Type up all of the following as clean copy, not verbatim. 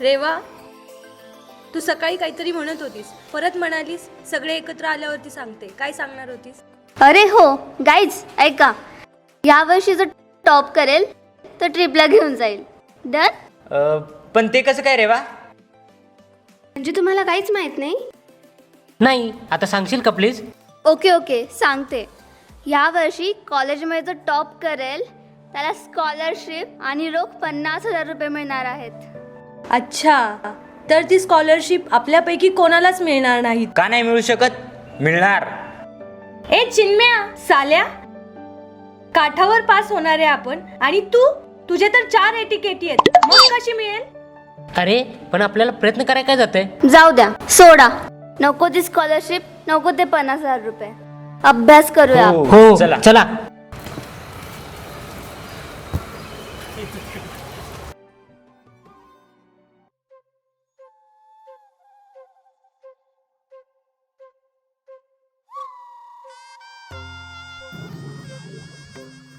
रेवा, तू सकाळी काहीतरी म्हणत होतीस, परत म्हणालीस सगळे एकत्र आल्यावरती सांगते. काय सांगणार होतीस? अरे हो गाईज, ऐका, यावर्षी जो टॉप करेल तो ट्रिपला घेऊन जाईल. डन? पण ते कसं काय रे वा? म्हणजे तुम्हाला काहीच माहीत नाही? नाही, आता सांगशील का प्लीज? ओके सांगते. यावर्षी कॉलेजमध्ये जो टॉप करेल त्याला स्कॉलरशिप आणि रोख 50,000 रुपये मिळणार आहेत. अच्छा, तर ती स्कॉलरशिप आपल्यापैकी कोणालाच मिळणार नाहीत. का नाही मिळू शकत? मिळणार. ए चिन्म्या, साल्या, काठावर पास होणार आहे आपण, आणि तुझे तर 4 एटीकेटी आहेत, मग कशी मिळेल? अरे पण आपल्याला प्रयत्न करायला काय जातंय? जाऊ द्या, सोडा. नको ती स्कॉलरशिप, नको ते 50,000 रुपये. अभ्यास करूया. हो चला.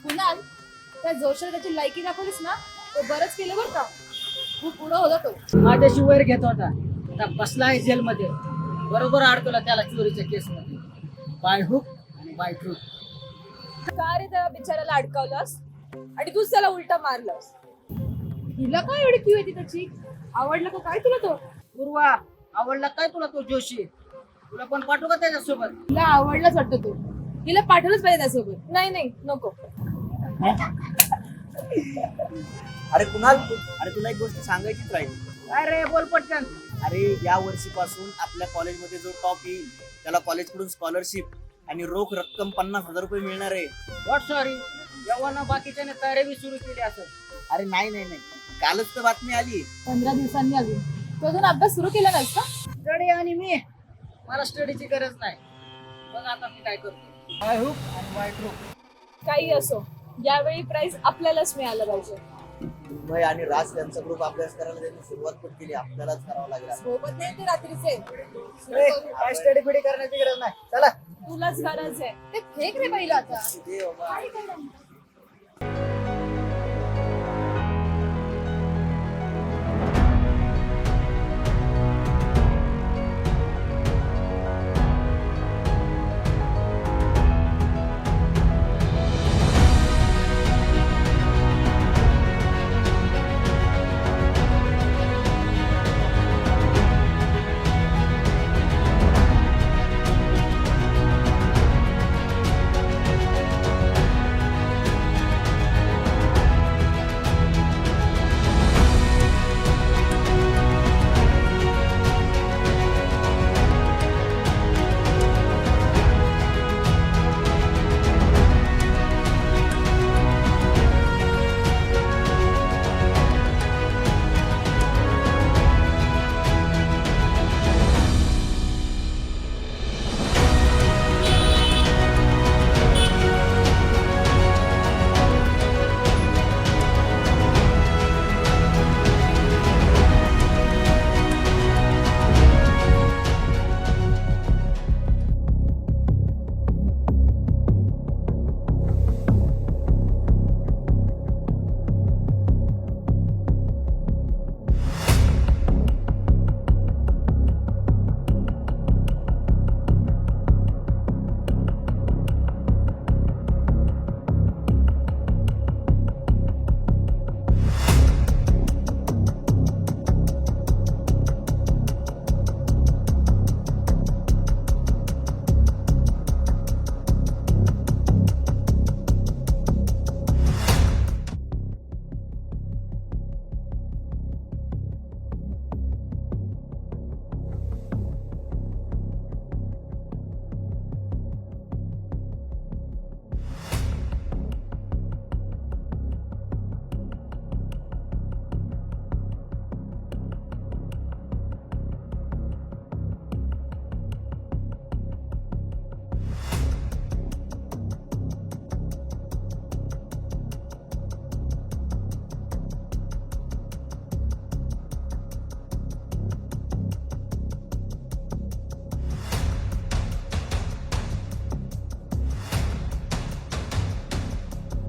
कुणाल, त्या जोशाला त्याची लायकी दाखवलीस ना, तो बरंच केलं बरं का. खूप पुढं होता तो. माझ्याशी वैर घेत होता. आता बसला आहे जेलमध्ये. बरोबर अडकवला त्याला चोरीच्या केसमध्ये. बाय हुक आणि बाय ट्रूथ. का रे त्या बिचाऱ्याला अडकावलंस आणि तूच त्याला उलटा मारलास? हिला काय एवढी क्यू येते त्याची? आवडला का काय तुला तो? पूर्वा, आवडला काय तुला तो जोशी? तुला पण पाठवू का त्याच्यासोबत? हिला आवडलाच वाटतं तो. हिला पाठवलंच पाहिजे त्यासोबत. नाही नको. अरे कुणाल, अरे तुला एक गोष्ट सांगायचीच राहील. अरे बोल पटकन. अरे या वर्षीपासून आपल्या कॉलेजमध्ये जो टॉप येईल त्याला कॉलेजकडून स्कॉलरशिप आणि रोख रक्कम 50,000 रुपये मिळणार आहे. व्हॉट सॉरी, यव्वाना बाकीच्याने तयारी सुरू केली असं. अरे नाही, कालच तर बातमी आली. 15 दिवसांनी अजून तू अजून अभ्यास सुरू केला नाहीस का? स्टडी आणि मी, मला स्टडीची गरज नाही. बघ आता मी काय करतो. बाय हुक आणि बाय ट्रूथ. काही असो, यावेळी प्राइज आपल्यालाच मिळालं पाहिजे. मुंबई आणि राज यांचा ग्रुप अभ्यास करायला त्यांनी सुरुवात पण केली. आपल्यालाच करावं लागेल. सोबत नाही ते रात्रीचे. काय स्टडी फिडी करण्याची गरज नाही. चला. तुलाच गरज आहे. ते फेक रे पहिलं आता. दे बाबा. काय करणार?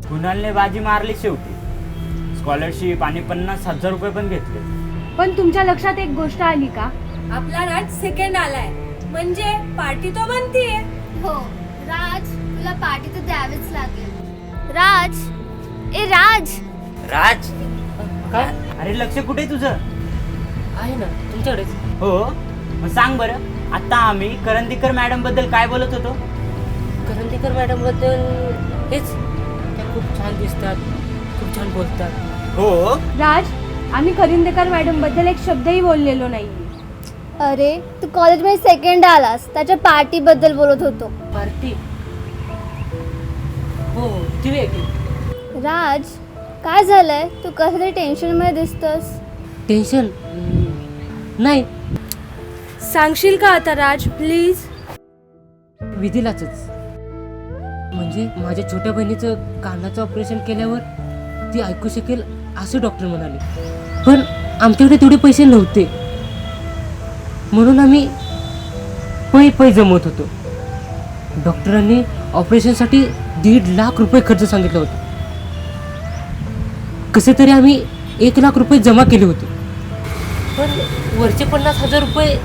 कुणालने बाजी मारली शेवटी. स्कॉलरशिप आणि 50,000 रुपये पण घेतले. पण तुमच्या लक्षात एक गोष्ट आली का? आपला राज सेकंड आलाय म्हणजे पार्टी तो बनतीये. हो राज, तुला पार्टी तर द्यावीच लागेल. राज, ए राज. राज काय अरे लक्ष कुठे तुझं? आहे ना तुमच्याकडेच. हो मग सांग बरं, आता आम्ही करंदीकर मॅडम बद्दल काय बोलत होतो? करंदीकर मॅडम बद्दल हेच, त्या खूप छान दिसतात, खूप छान बोलतात. हो राज, आम्ही करिंदेकर मॅडम बद्दल एक शब्दही बोललेलो नाही. अरे तू कॉलेजमध्ये सेकंड आलास, त्याच्या पार्टी बद्दल बोलत होतो. पार्टी? हो ती वेगळी. राज, काय झालंय? तू कसं तरी टेन्शनमध्ये दिसतोस. टेन्शन नाही, सांगशील का आता राज प्लीज? विधीलाच. म्हणजे माझ्या छोट्या बहिणीचं कानाचं ऑपरेशन केल्यावर ती ऐकू शकेल असं डॉक्टर म्हणाले, पण आमच्याकडे तेवढे पैसे नव्हते, म्हणून आम्ही पै जमवत होतो. डॉक्टरांनी ऑपरेशनसाठी 1.5 लाख रुपये खर्च सांगितलं होतं. कसे तरी आम्ही 1 लाख रुपये जमा केले होते, पण वरचे 50,000 रुपये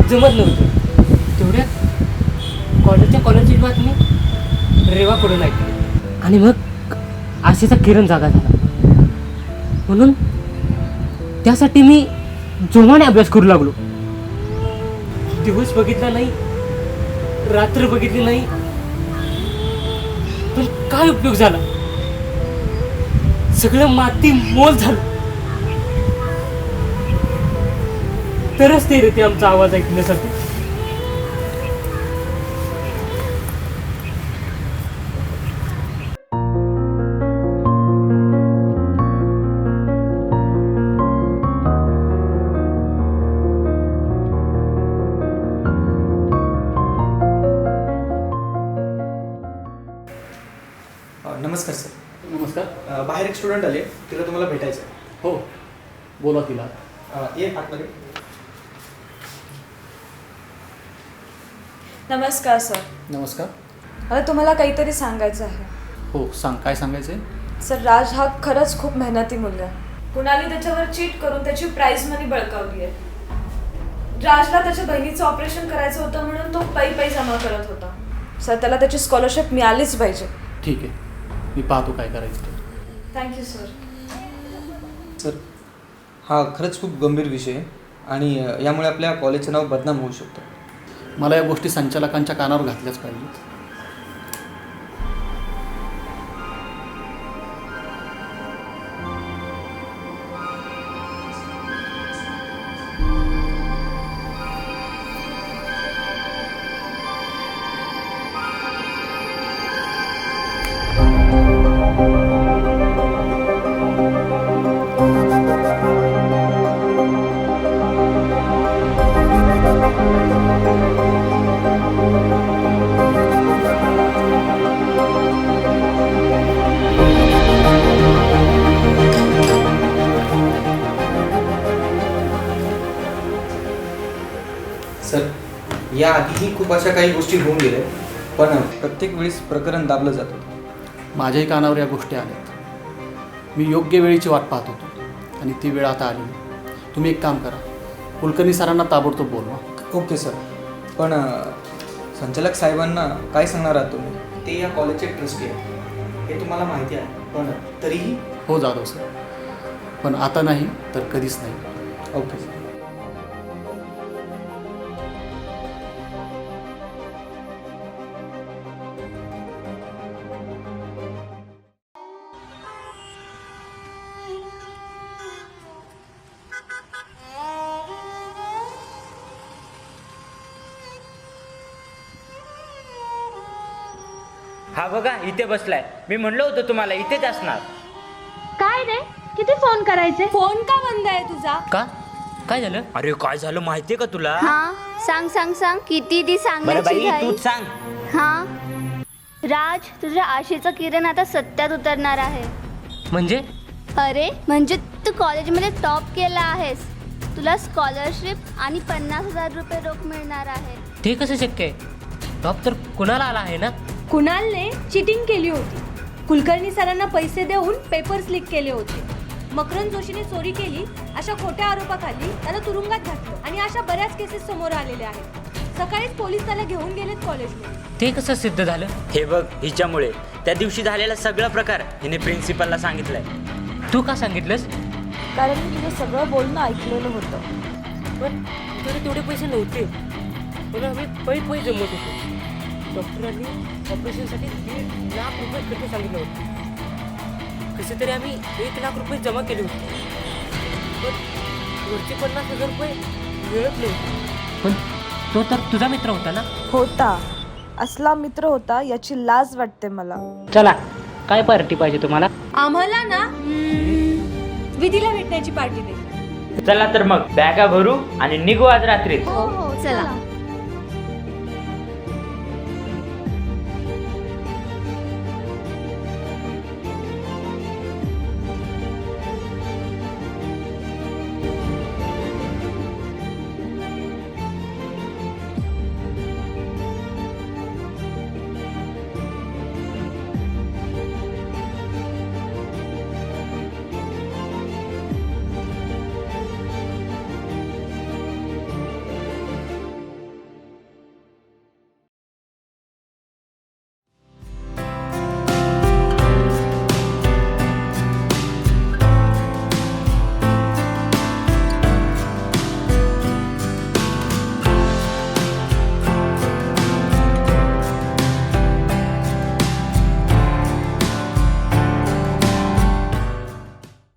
जमत नव्हते. तेवढ्यात कॉलेजच्या कॉलेजची बातमी रेवाकडून ऐकली आणि मग आशेचा किरण जागा झाला. म्हणून त्यासाठी मी जोमाने अभ्यास करू लागलो. दिवस बघितला नाही, रात्र बघितली नाही, पण काय उपयोग झाला? सगळं माती मोल झालं. तरच ते येते आमचा आवाज ऐकण्यासाठी. नमस्कार सर. नमस्कार. बाहेर एक स्टुडंट आले, तिला तुम्हाला भेटायचं आहे. हो बोला तिला. ये आतमध्ये. नमस्कार सर. नमस्कार. मला तुम्हाला काहीतरी सांगायचं आहे. हो सांग, काय सांगायचं आहे? सर, राज हा खरंच खूप मेहनती मुलगा आहे. कुणाली त्याच्यावर चीट करून त्याची प्राइज मनी बळकावली आहे. राजला त्याच्या बहिणीचं ऑपरेशन करायचं होतं म्हणून तो पै जमा करत होता. सर, त्याला त्याची स्कॉलरशिप मिळालीच पाहिजे. ठीक आहे, मी पाहतो काय करायचं ते. Thank you sir. सर, हा खरंच खूप गंभीर विषय आहे आणि यामुळे आपल्या कॉलेजचं नाव बदनाम होऊ शकतं. मला या गोष्टी संचालकांच्या कानावर घातल्याच पाहिजेत. सर, या आधीही खूप अशा काही गोष्टी होऊन गेल्या, पण प्रत्येक वेळेस प्रकरण दाबलं जातं. माझ्याही कानावर या गोष्टी आल्यात. मी योग्य वेळेची वाट पाहत होतो आणि ती वेळ आता आली. तुम्ही एक काम करा, कुलकर्णी सरांना ताबडतोब बोलवा. Okay sir. पण संचालक साहेबांना काय सांगणार आहात तुम्ही? ते या कॉलेजचे ट्रस्टी आहेत, हे तुम्हाला माहिती आहे, पण तरीही. हो जाधव सर, पण आता नाही तर कधीच नाही. Okay sir. हा बघा इथे बसलाय. मी म्हणलं होतं तुम्हाला इथेच असणार. काय रे, किती फोन करायचे? फोन का बंद आहे तुझा? का? काय झालं? अरे काय झालं माहितीये का तुला? हा सांग सांग सांग, किती ती बरं सांगायची बाई घाई? तूच सांग. हा राज, तुझ्या आशेचं किरण आता सत्यात उतरणार आहे. म्हणजे अरे म्हणजे तू कॉलेजमध्ये टॉप केला आहेस. तुला स्कॉलरशिप आणि 50,000 रुपये रोख मिळणार आहे. ते कसं शक्य आहे? टॉप तर कुणाला आला आहे ना? कुणालने चिटिंग केली होती. कुलकर्णी सरांना पैसे देऊन पेपर्स लीक केले होते. मकरंद जोशीने चोरी केली अशा खोट्या आरोपाखाली त्याला तुरुंगात घातलं आणि अशा बऱ्याच केसेस समोर आलेल्या आहेत. सकाळीच पोलीस त्याला घेऊन गेलेत कॉलेजमध्ये. ते कसं सिद्ध झालं? हे बघ, हिच्यामुळे त्या दिवशी झालेला सगळा प्रकार हिने प्रिन्सिपलला सांगितलाय. तू का सांगितलंस? कारण मी तुझं सगळं बोलणं ऐकलेलं होतं. पण तुझ्याकडे तेवढे पैसे नव्हते. पण आम्ही पै जमत होतो. डॉक्टरांनी ऑपरेशनसाठी 1.5 लाख रुपये खर्च सांगितलं होतं. कसे तरी आम्ही 1 लाख रुपये जमा केले होते. पण वरचे 50,000 रुपये मिळत नव्हते. पण तो तर तुझा मित्र होता ना? होता. असला मित्र होता याची लाज वाटते मला. चला, काय पार्टी पाहिजे तुम्हाला? आम्हाला ना विधीला भेटण्याची पार्टी दे. चला तर मग बॅगा भरू आणि निघू आज रात्री. हो चला.